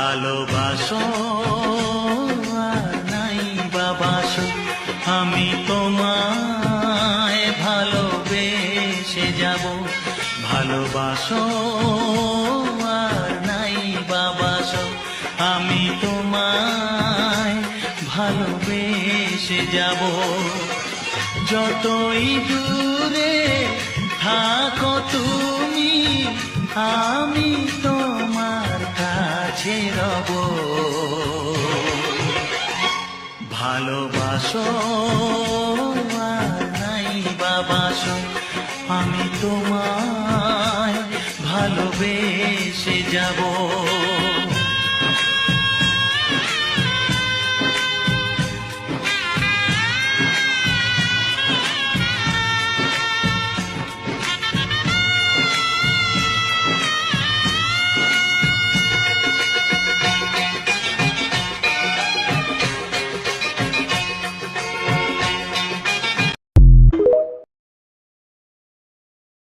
ভালোবাসো আর নাই বাবাসো, আমি তোমায় ভালোবেসে যাব। ভালোবাসো আর নাই বাবাসো, আমি তোমায় ভালোবেসে যাব। যতই দূরে থাকো তুমি, আমি তোমার কাছে রব। ভালোবাসো আর নাই বাবাসো, আমি তোমায় ভালোবেসে যাব।